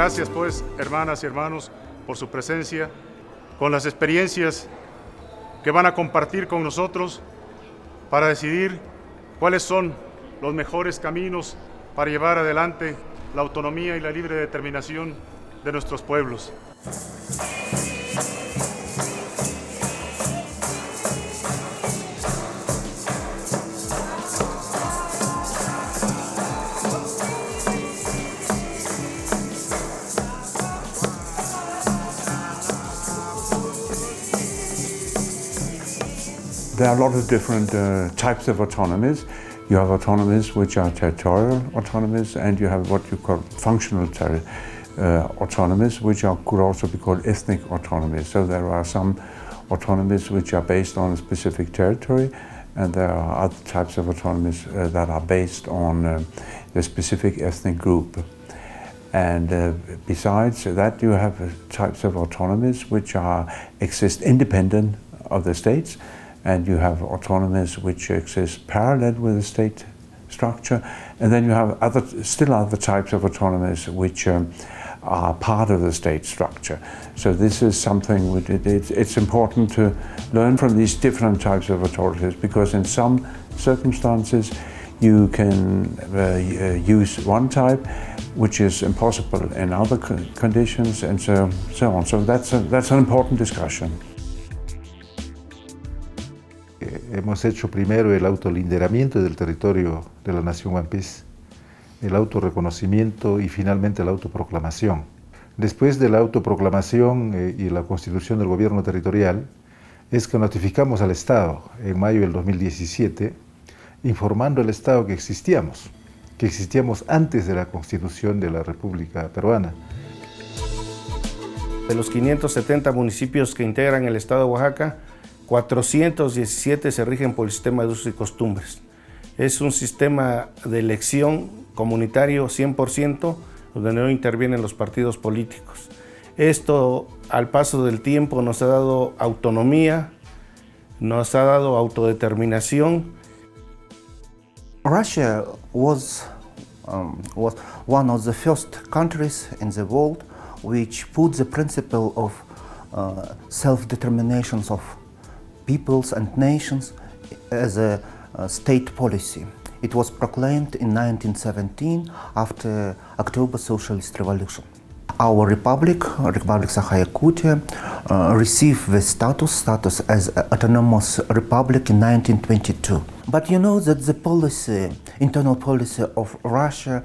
Gracias pues, hermanas y hermanos, por su presencia, con las experiencias que van a compartir con nosotros para decidir cuáles son los mejores caminos para llevar adelante la autonomía y la libre determinación de nuestros pueblos. There are a lot of different types of autonomies. You have autonomies which are territorial autonomies, and you have what you call functional autonomies, which could also be called ethnic autonomies. So there are some autonomies which are based on a specific territory, and there are other types of autonomies that are based on a specific ethnic group. And besides that, you have types of autonomies which exist independent of the states, and you have autonomies which exist parallel with the state structure, and then you have still other types of autonomies which are part of the state structure. So this is something it's important to learn from these different types of authorities, because in some circumstances you can use one type which is impossible in other conditions, and so on. So that's an important discussion. Hemos hecho primero el autolinderamiento del territorio de la nación One Piece, el autorreconocimiento y finalmente la autoproclamación. Después de la autoproclamación y la constitución del gobierno territorial, es que notificamos al Estado en mayo del 2017, informando al Estado que existíamos antes de la constitución de la República Peruana. De los 570 municipios que integran el Estado de Oaxaca, 417 se rigen por el sistema de usos y costumbres. Es un sistema de elección comunitario 100%, donde no intervienen los partidos políticos. Esto, al paso del tiempo, nos ha dado autonomía, nos ha dado autodeterminación. Russia was one of the first countries in the world which put the principle of self-determination of peoples and nations as a state policy. It was proclaimed in 1917 after October Socialist Revolution. Our Republic Sakha-Yakutia, received the status as an autonomous republic in 1922. But you know that the policy, internal policy of Russia,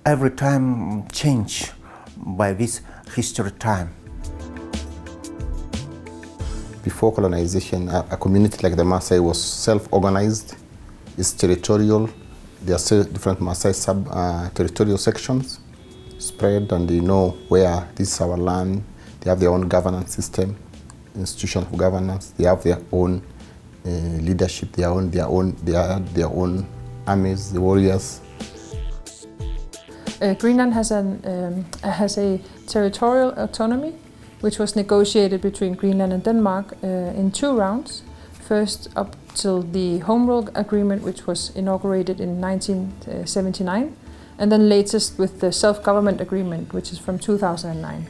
every time change by this history time. Before colonization, a community like the Maasai was self-organized, it's territorial. There are different Maasai territorial sections spread, and they know where this is our land. They have their own governance system, institution of governance. They have their own leadership, their own armies, the warriors. Greenland has a territorial autonomy, which was negotiated between Greenland and Denmark in 2 rounds. First up till the Home Rule Agreement, which was inaugurated in 1979, and then latest with the Self-Government Agreement, which is from 2009.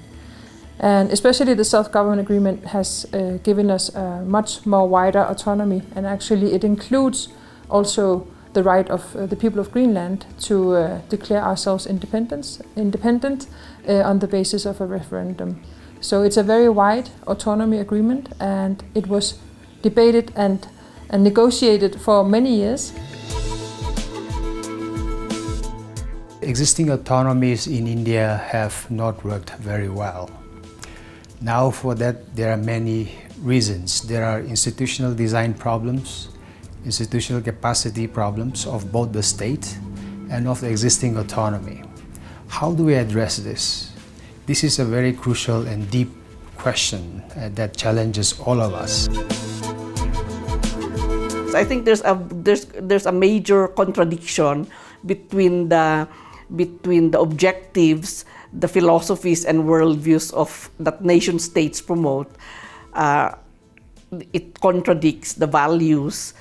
And especially the Self-Government Agreement has given us a much more wider autonomy, and actually it includes also the right of the people of Greenland to declare ourselves independent on the basis of a referendum. So it's a very wide autonomy agreement, and it was debated and negotiated for many years. Existing autonomies in India have not worked very well. Now for that there are many reasons. There are institutional design problems, institutional capacity problems of both the state and of the existing autonomy. How do we address this? This is a very crucial and deep question that challenges all of us. I think there's a major contradiction between the objectives, the philosophies and worldviews of that nation states promote. It contradicts the values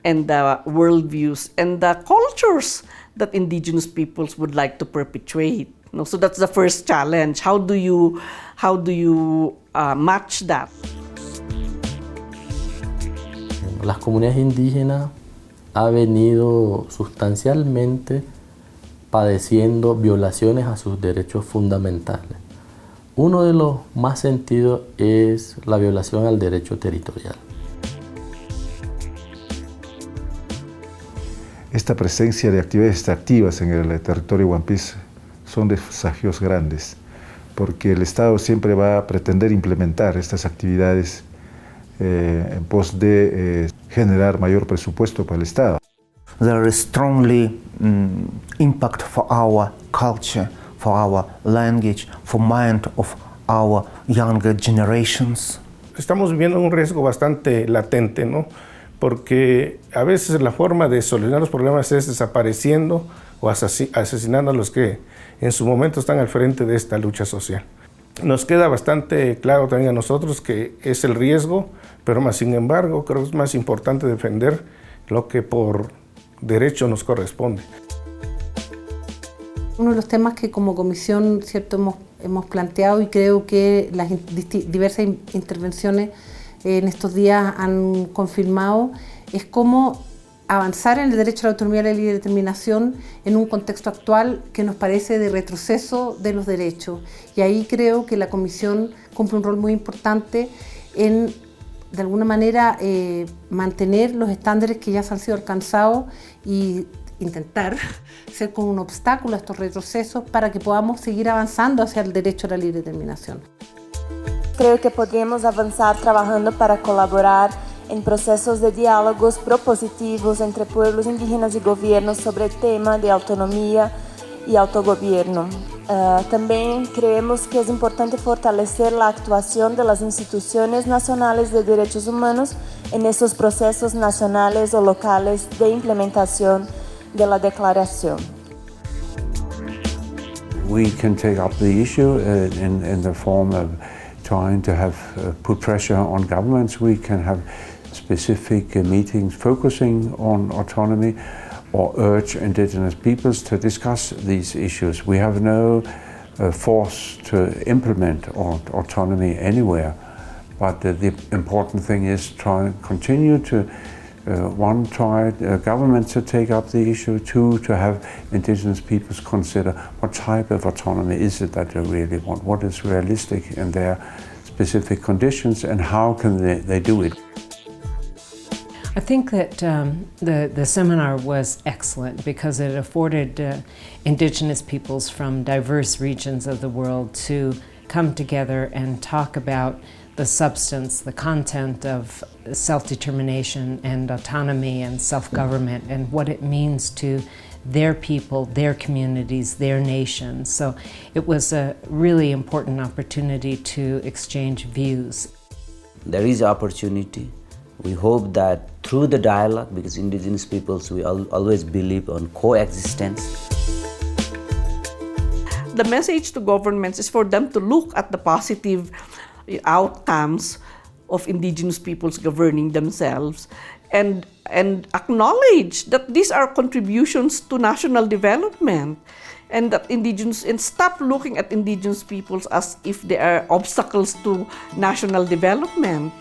and the worldviews and the cultures that indigenous peoples would like to perpetuate. No, so that's the first challenge. How do you match that? Las comunidades indígenas han venido sustancialmente padeciendo violaciones a sus derechos fundamentales. Uno de los más sentidos es la violación al derecho territorial. Esta presencia de actividades extractivas en el territorio One Piece son desafíos grandes, porque el Estado siempre va a pretender implementar estas actividades en pos de generar mayor presupuesto para el Estado. There is strongly impact for our culture, for our language, for mind of our younger generations. Estamos viviendo un riesgo bastante latente, ¿no? Porque a veces la forma de solucionar los problemas es desapareciendo o asesinando a los que en su momento están al frente de esta lucha social. Nos queda bastante claro también a nosotros que es el riesgo, pero más sin embargo creo que es más importante defender lo que por derecho nos corresponde. Uno de los temas que como comisión, ¿cierto?, hemos planteado, y creo que las diversas intervenciones en estos días han confirmado, es cómo avanzar en el derecho a la autonomía y la libre determinación en un contexto actual que nos parece de retroceso de los derechos. Y ahí creo que la Comisión cumple un rol muy importante en, de alguna manera, mantener los estándares que ya se han sido alcanzados y intentar ser como un obstáculo a estos retrocesos para que podamos seguir avanzando hacia el derecho a la libre determinación. Creo que podríamos avanzar trabajando para colaborar en procesos de diálogos propositivos entre pueblos indígenas y gobiernos sobre el tema de autonomía y autogobierno. También creemos que es importante fortalecer la actuación de las instituciones nacionales de derechos humanos en esos procesos nacionales o locales de implementación de la declaración. We can take up the issue in the form of trying to have put pressure on governments. We can have specific meetings focusing on autonomy or urge indigenous peoples to discuss these issues. We have no force to implement autonomy anywhere, but the important thing is try and continue to one, try government to take up the issue, two, to have indigenous peoples consider what type of autonomy is it that they really want, what is realistic in their specific conditions, and how can they do it. I think that the seminar was excellent because it afforded indigenous peoples from diverse regions of the world to come together and talk about the substance, the content of self-determination and autonomy and self-government and what it means to their people, their communities, their nations. So it was a really important opportunity to exchange views. There is opportunity. We hope that through the dialogue, because indigenous peoples, we always believe on coexistence. The message to governments is for them to look at the positive outcomes of indigenous peoples governing themselves and acknowledge that these are contributions to national development, and that and stop looking at indigenous peoples as if they are obstacles to national development.